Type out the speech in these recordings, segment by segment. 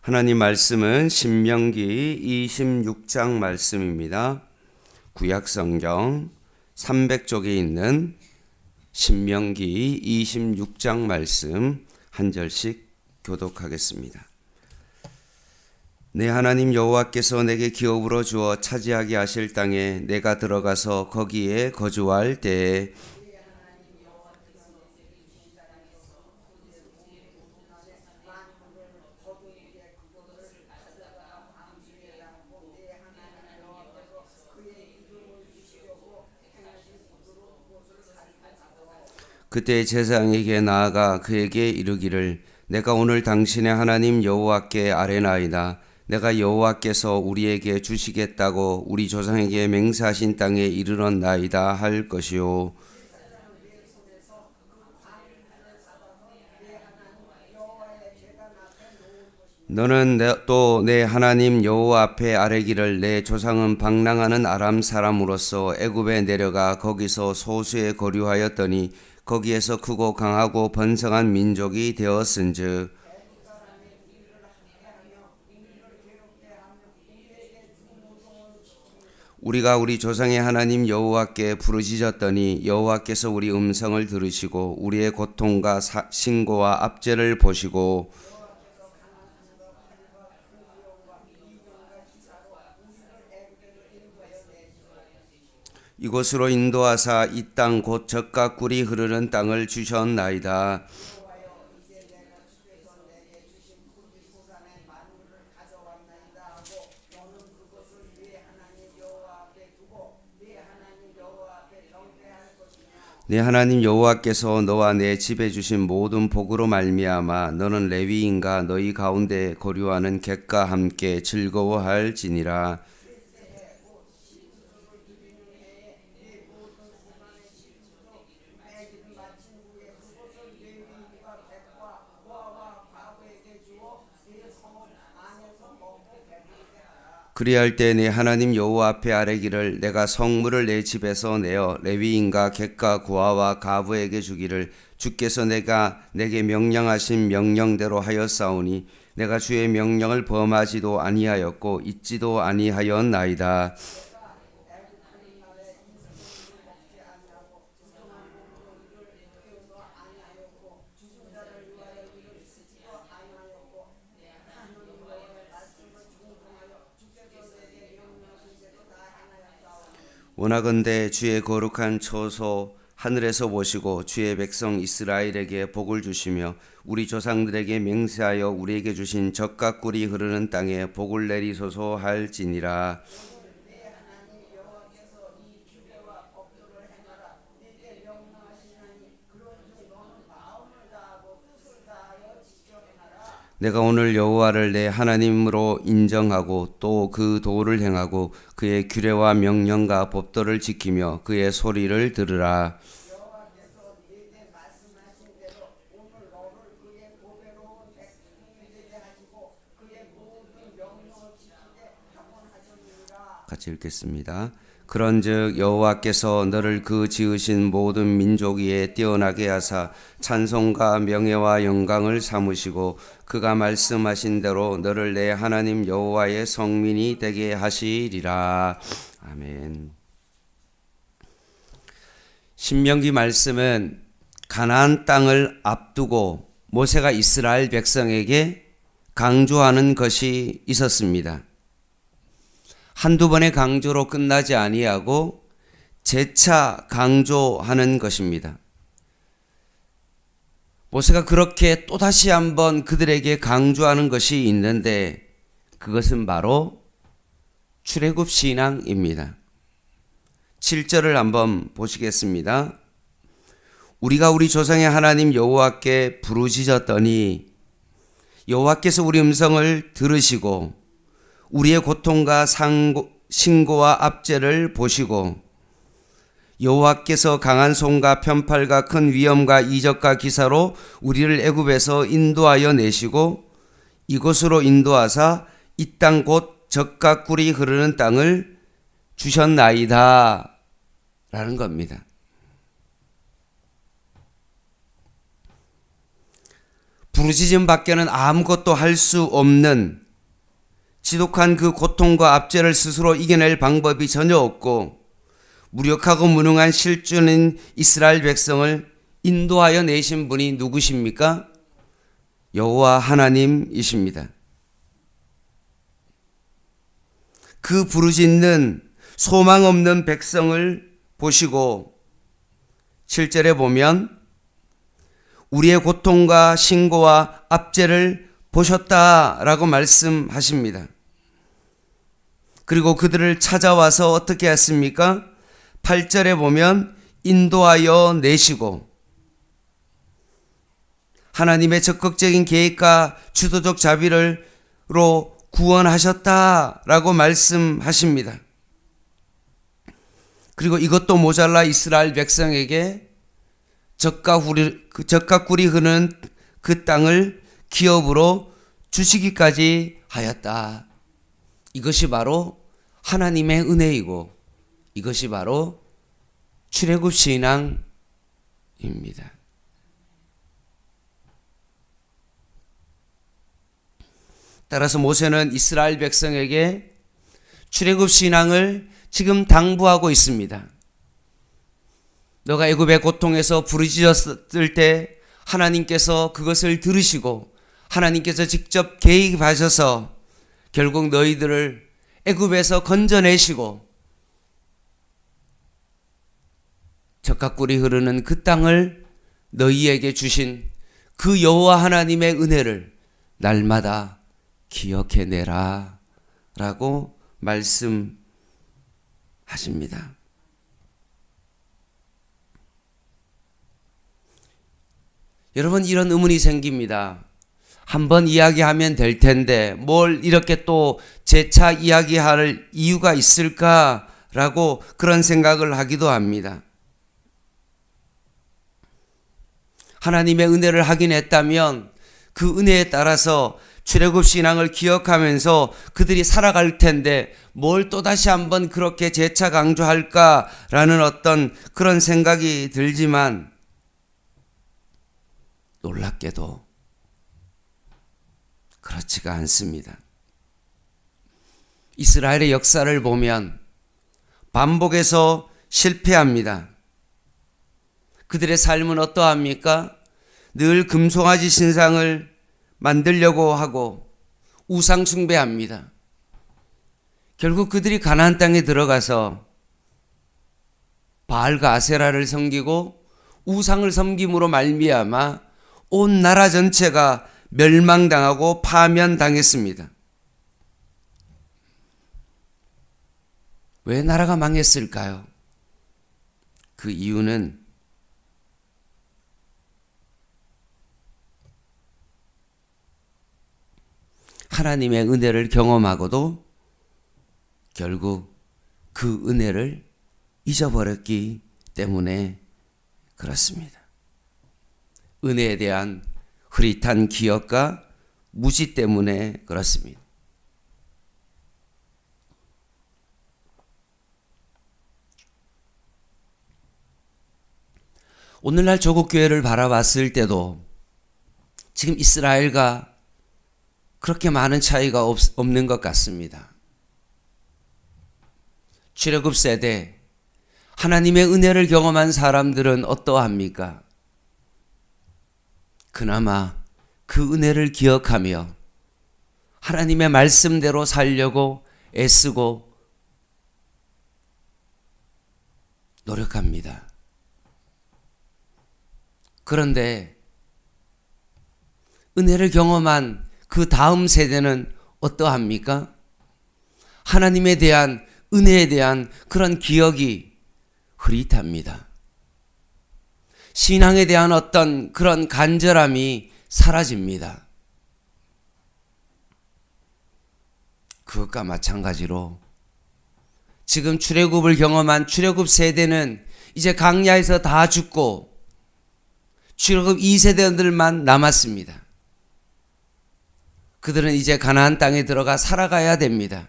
하나님 말씀은 신명기 26장 말씀입니다. 구약성경 300쪽에 있는 신명기 26장 말씀 한 절씩 교독하겠습니다. 내 하나님 여호와께서 내게 기업으로 주어 차지하게 하실 땅에 내가 들어가서 거기에 거주할 때에 그때 제사장에게 나아가 그에게 이르기를 내가 오늘 당신의 하나님 여호와께 아뢰나이다. 내가 여호와께서 우리에게 주시겠다고 우리 조상에게 맹세하신 땅에 이르렀나이다 할 것이요. 너는 또 내 하나님 여호와 앞에 아뢰기를 내 조상은 방랑하는 아람 사람으로서 애굽에 내려가 거기서 소수에 거류하였더니 거기에서 크고 강하고 번성한 민족이 되었은즉 우리가 우리 조상의 하나님 여호와께 부르짖었더니 여호와께서 우리 음성을 들으시고 우리의 고통과 신고와 압제를 보시고 이곳으로 인도하사 이 땅 곧 젖과 꿀이 흐르는 땅을 주셨나이다. 내 하나님 여호와께서 너와 내 집에 주신 모든 복으로 말미암아 너는 레위인과 너희 가운데 거류하는 객과 함께 즐거워할지니라. 그리할 때 내 하나님 여호와 앞에 아뢰기를 내가 성물을 내 집에서 내어 레위인과 객과 고아와 가부에게 주기를 주께서 내게 명령하신 명령대로 하였사오니 내가 주의 명령을 범하지도 아니하였고 잊지도 아니하였나이다. 원하건대 주의 거룩한 처소 하늘에서 보시고 주의 백성 이스라엘에게 복을 주시며 우리 조상들에게 맹세하여 우리에게 주신 젖과 꿀이 흐르는 땅에 복을 내리소서 할지니라. 내가 오늘 여호와를 내 하나님으로 인정하고 또 그 도를 행하고 그의 규례와 명령과 법도를 지키며 그의 소리를 들으라. 같이 읽겠습니다. 그런즉 여호와께서 너를 그 지으신 모든 민족 위에 뛰어나게 하사 찬송과 명예와 영광을 삼으시고 그가 말씀하신 대로 너를 내 하나님 여호와의 성민이 되게 하시리라. 아멘. 신명기 말씀은 가나안 땅을 앞두고 모세가 이스라엘 백성에게 강조하는 것이 있었습니다. 한두 번의 강조로 끝나지 아니하고 재차 강조하는 것입니다. 모세가 그렇게 또다시 한번 그들에게 강조하는 것이 있는데 그것은 바로 출애굽 신앙입니다. 7절을 한번 보시겠습니다. 우리가 우리 조상의 하나님 여호와께 부르짖었더니 여호와께서 우리 음성을 들으시고 우리의 고통과 신고와 압제를 보시고 여호와께서 강한 손과 편팔과 큰 위엄과 이적과 기사로 우리를 애굽에서 인도하여 내시고 이곳으로 인도하사 이 땅 곧 젖과 꿀이 흐르는 땅을 주셨나이다 라는 겁니다. 부르짖음 밖에는 아무것도 할 수 없는 지독한 그 고통과 압제를 스스로 이겨낼 방법이 전혀 없고 무력하고 무능한 실존인 이스라엘 백성을 인도하여 내신 분이 누구십니까? 여호와 하나님이십니다. 그 부르짖는 소망 없는 백성을 보시고 7절에 보면 우리의 고통과 신고와 압제를 보셨다라고 말씀하십니다. 그리고 그들을 찾아와서 어떻게 했습니까? 8절에 보면 인도하여 내시고 하나님의 적극적인 계획과 주도적 자비로 구원하셨다라고 말씀하십니다. 그리고 이것도 모자라 이스라엘 백성에게 젖과 꿀이 흐르는 그 땅을 기업으로 주시기까지 하였다. 이것이 바로 하나님의 은혜이고 이것이 바로 출애굽 신앙입니다. 따라서 모세는 이스라엘 백성에게 출애굽 신앙을 지금 당부하고 있습니다. 너가 애굽의 고통에서 부르짖었을 때 하나님께서 그것을 들으시고 하나님께서 직접 개입하셔서 결국 너희들을 애굽에서 건져내시고 젖과 꿀이 흐르는 그 땅을 너희에게 주신 그 여호와 하나님의 은혜를 날마다 기억해내라 라고 말씀하십니다. 여러분, 이런 의문이 생깁니다. 한번 이야기하면 될 텐데 뭘 이렇게 또 재차 이야기할 이유가 있을까라고 그런 생각을 하기도 합니다. 하나님의 은혜를 확인했다면 그 은혜에 따라서 출애굽 신앙을 기억하면서 그들이 살아갈 텐데 뭘 또다시 한번 그렇게 재차 강조할까라는 어떤 그런 생각이 들지만 놀랍게도 그렇지가 않습니다. 이스라엘의 역사를 보면 반복해서 실패합니다. 그들의 삶은 어떠합니까? 늘 금송아지 신상을 만들려고 하고 우상 숭배합니다. 결국 그들이 가나안 땅에 들어가서 바알과 아세라를 섬기고 우상을 섬김으로 말미암아 온 나라 전체가 멸망당하고 파면당했습니다. 왜 나라가 망했을까요? 그 이유는 하나님의 은혜를 경험하고도 결국 그 은혜를 잊어버렸기 때문에 그렇습니다. 은혜에 대한 흐릿한 기억과 무지 때문에 그렇습니다. 오늘날 조국 교회를 바라봤을 때도 지금 이스라엘과 그렇게 많은 차이가 없는 것 같습니다. 출애굽 세대, 하나님의 은혜를 경험한 사람들은 어떠합니까? 그나마 그 은혜를 기억하며 하나님의 말씀대로 살려고 애쓰고 노력합니다. 그런데 은혜를 경험한 그 다음 세대는 어떠합니까? 하나님에 대한 은혜에 대한 그런 기억이 흐릿합니다. 신앙에 대한 어떤 그런 간절함이 사라집니다. 그것과 마찬가지로 지금 출애굽을 경험한 출애굽 세대는 이제 광야에서 다 죽고 출애굽 2세대들만 남았습니다. 그들은 이제 가나안 땅에 들어가 살아가야 됩니다.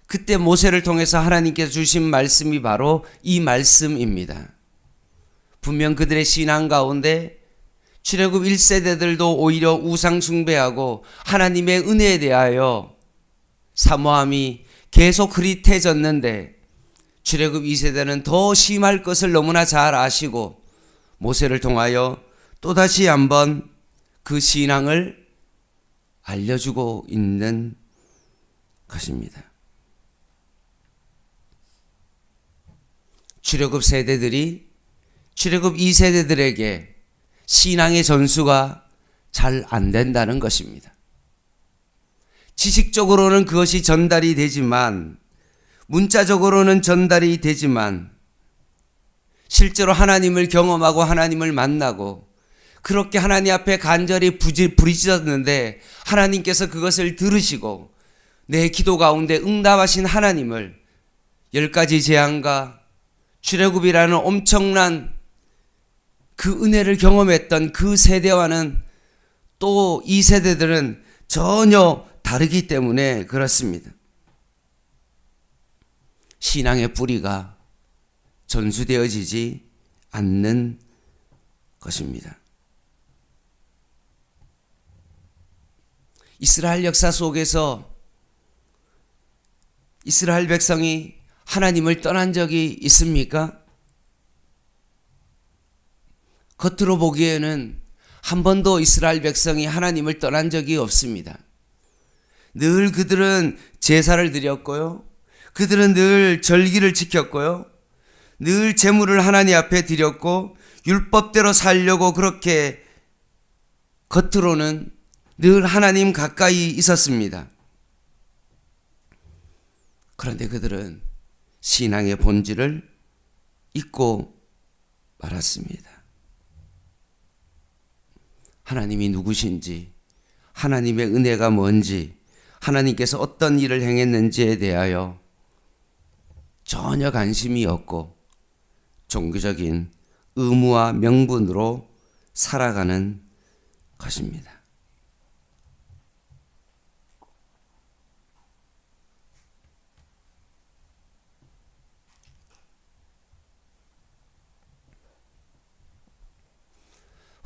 그때 모세를 통해서 하나님께서 주신 말씀이 바로 이 말씀입니다. 분명 그들의 신앙 가운데 출애굽 1세대들도 오히려 우상 숭배하고 하나님의 은혜에 대하여 사모함이 계속 흐릿해졌는데 출애굽 2세대는 더 심할 것을 너무나 잘 아시고 모세를 통하여 또다시 한번 그 신앙을 알려주고 있는 것입니다. 출애굽 세대들이 출애굽 2세대들에게 신앙의 전수가 잘 안 된다는 것입니다. 지식적으로는 그것이 전달이 되지만, 문자적으로는 전달이 되지만, 실제로 하나님을 경험하고 하나님을 만나고 그렇게 하나님 앞에 간절히 부르짖었는데 하나님께서 그것을 들으시고 내 기도 가운데 응답하신 하나님을 10가지 재앙과 출애굽이라는 엄청난 그 은혜를 경험했던 그 세대와는 또 이 세대들은 전혀 다르기 때문에 그렇습니다. 신앙의 뿌리가 전수되어지지 않는 것입니다. 이스라엘 역사 속에서 이스라엘 백성이 하나님을 떠난 적이 있습니까? 겉으로 보기에는 한 번도 이스라엘 백성이 하나님을 떠난 적이 없습니다. 늘 그들은 제사를 드렸고요. 그들은 늘 절기를 지켰고요. 늘 제물을 하나님 앞에 드렸고 율법대로 살려고 그렇게 겉으로는 늘 하나님 가까이 있었습니다. 그런데 그들은 신앙의 본질을 잊고 말았습니다. 하나님이 누구신지, 하나님의 은혜가 뭔지, 하나님께서 어떤 일을 행했는지에 대하여 전혀 관심이 없고 종교적인 의무와 명분으로 살아가는 것입니다.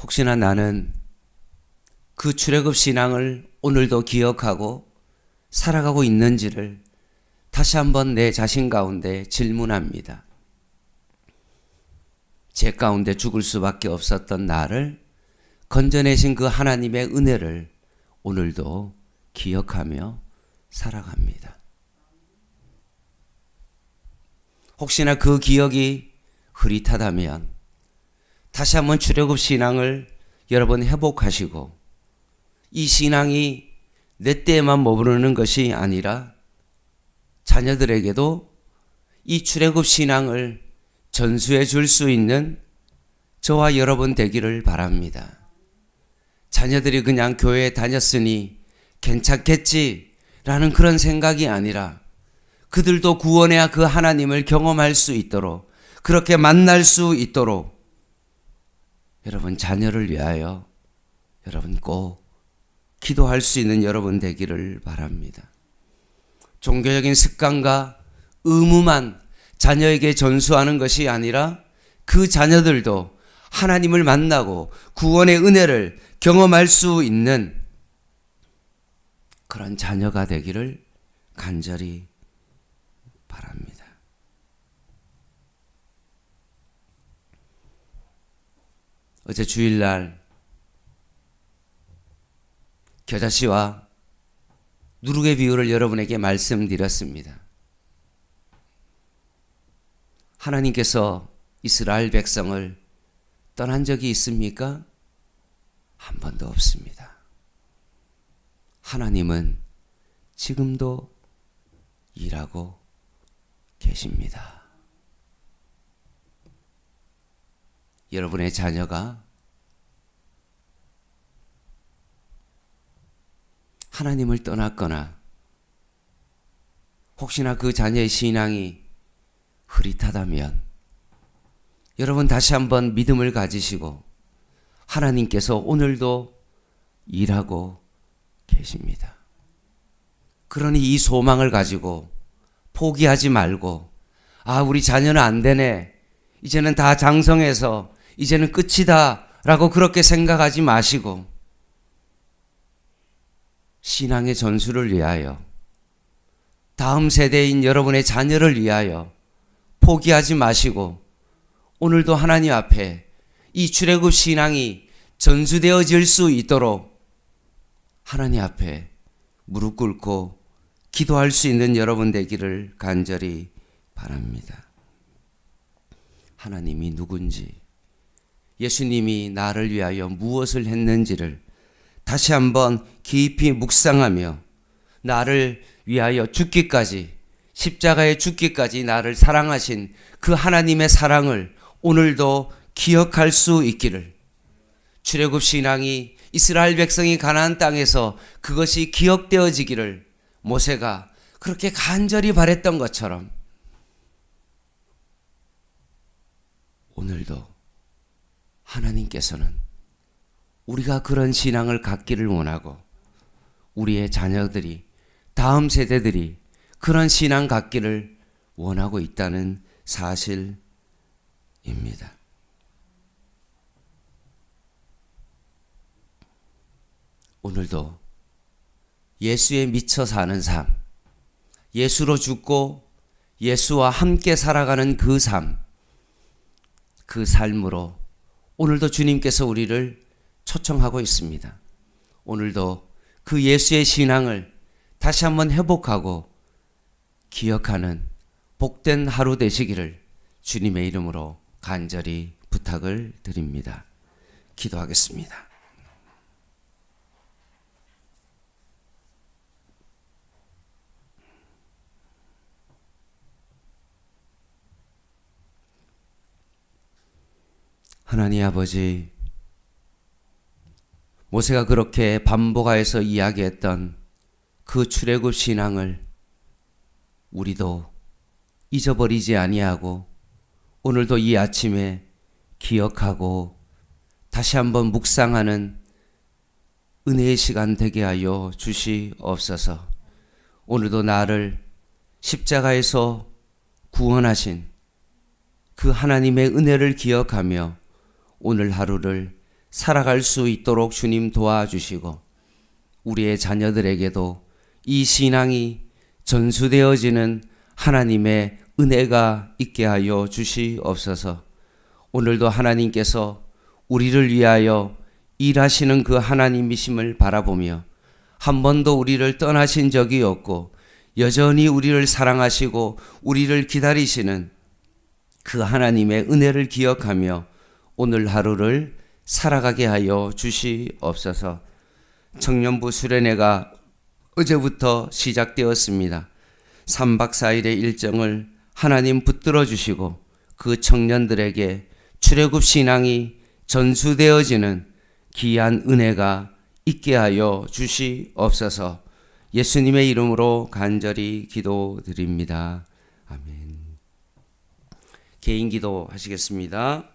혹시나 나는 그 출애굽 신앙을 오늘도 기억하고 살아가고 있는지를 다시 한번 내 자신 가운데 질문합니다. 제 가운데 죽을 수밖에 없었던 나를 건져내신 그 하나님의 은혜를 오늘도 기억하며 살아갑니다. 혹시나 그 기억이 흐릿하다면 다시 한번 출애굽 신앙을 여러분 회복하시고 이 신앙이 내 때에만 머무르는 것이 아니라 자녀들에게도 이 출애굽 신앙을 전수해 줄 수 있는 저와 여러분 되기를 바랍니다. 자녀들이 그냥 교회에 다녔으니 괜찮겠지라는 그런 생각이 아니라 그들도 구원의 그 하나님을 경험할 수 있도록 그렇게 만날 수 있도록 여러분 자녀를 위하여 여러분 꼭 기도할 수 있는 여러분 되기를 바랍니다. 종교적인 습관과 의무만 자녀에게 전수하는 것이 아니라 그 자녀들도 하나님을 만나고 구원의 은혜를 경험할 수 있는 그런 자녀가 되기를 간절히 바랍니다. 어제 주일날 겨자씨와 누룩의 비유를 여러분에게 말씀드렸습니다. 하나님께서 이스라엘 백성을 떠난 적이 있습니까? 한 번도 없습니다. 하나님은 지금도 일하고 계십니다. 여러분의 자녀가 하나님을 떠났거나 혹시나 그 자녀의 신앙이 흐릿하다면 여러분 다시 한번 믿음을 가지시고 하나님께서 오늘도 일하고 계십니다. 그러니 이 소망을 가지고 포기하지 말고 우리 자녀는 안 되네. 이제는 다 장성해서 이제는 끝이다 라고 그렇게 생각하지 마시고 신앙의 전수를 위하여, 다음 세대인 여러분의 자녀를 위하여 포기하지 마시고 오늘도 하나님 앞에 이 출애굽 신앙이 전수되어질 수 있도록 하나님 앞에 무릎 꿇고 기도할 수 있는 여러분 되기를 간절히 바랍니다. 하나님이 누군지, 예수님이 나를 위하여 무엇을 했는지를 다시 한번 깊이 묵상하며 나를 위하여 죽기까지, 십자가에 죽기까지 나를 사랑하신 그 하나님의 사랑을 오늘도 기억할 수 있기를, 출애굽 신앙이 이스라엘 백성이 가나안 땅에서 그것이 기억되어지기를 모세가 그렇게 간절히 바랬던 것처럼 오늘도 하나님께서는 우리가 그런 신앙을 갖기를 원하고 우리의 자녀들이, 다음 세대들이 그런 신앙 갖기를 원하고 있다는 사실입니다. 오늘도 예수에 미쳐 사는 삶, 예수로 죽고 예수와 함께 살아가는 그 삶, 그 삶으로 오늘도 주님께서 우리를 초청하고 있습니다. 오늘도 그 예수의 신앙을 다시 한번 회복하고 기억하는 복된 하루 되시기를 주님의 이름으로 간절히 부탁을 드립니다. 기도하겠습니다. 하나님 아버지, 모세가 그렇게 반복하여서 이야기했던 그 출애굽 신앙을 우리도 잊어버리지 아니하고 오늘도 이 아침에 기억하고 다시 한번 묵상하는 은혜의 시간 되게 하여 주시옵소서. 오늘도 나를 십자가에서 구원하신 그 하나님의 은혜를 기억하며 오늘 하루를 살아갈 수 있도록 주님 도와주시고 우리의 자녀들에게도 이 신앙이 전수되어지는 하나님의 은혜가 있게 하여 주시옵소서. 오늘도 하나님께서 우리를 위하여 일하시는 그 하나님이심을 바라보며 한 번도 우리를 떠나신 적이 없고 여전히 우리를 사랑하시고 우리를 기다리시는 그 하나님의 은혜를 기억하며 오늘 하루를 살아가게 하여 주시옵소서. 청년부 수련회가 어제부터 시작되었습니다. 3박 4일의 일정을 하나님 붙들어 주시고 그 청년들에게 출애굽 신앙이 전수되어지는 귀한 은혜가 있게 하여 주시옵소서. 예수님의 이름으로 간절히 기도드립니다. 아멘. 개인 기도 하시겠습니다.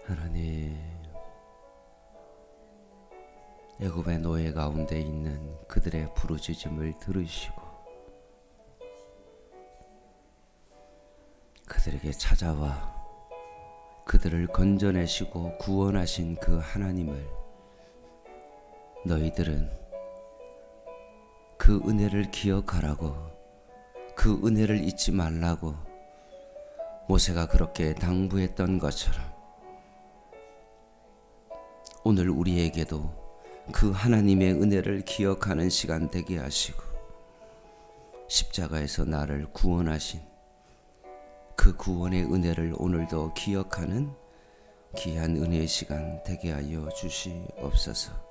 하나님, 애굽의 노예 가운데 있는 그들의 부르짖음을 들으시고 그들에게 찾아와 그들을 건져내시고 구원하신 그 하나님을 너희들은 그 은혜를 기억하라고, 그 은혜를 잊지 말라고 모세가 그렇게 당부했던 것처럼 오늘 우리에게도 그 하나님의 은혜를 기억하는 시간 되게 하시고 십자가에서 나를 구원하신 그 구원의 은혜를 오늘도 기억하는 귀한 은혜의 시간 되게 하여 주시옵소서.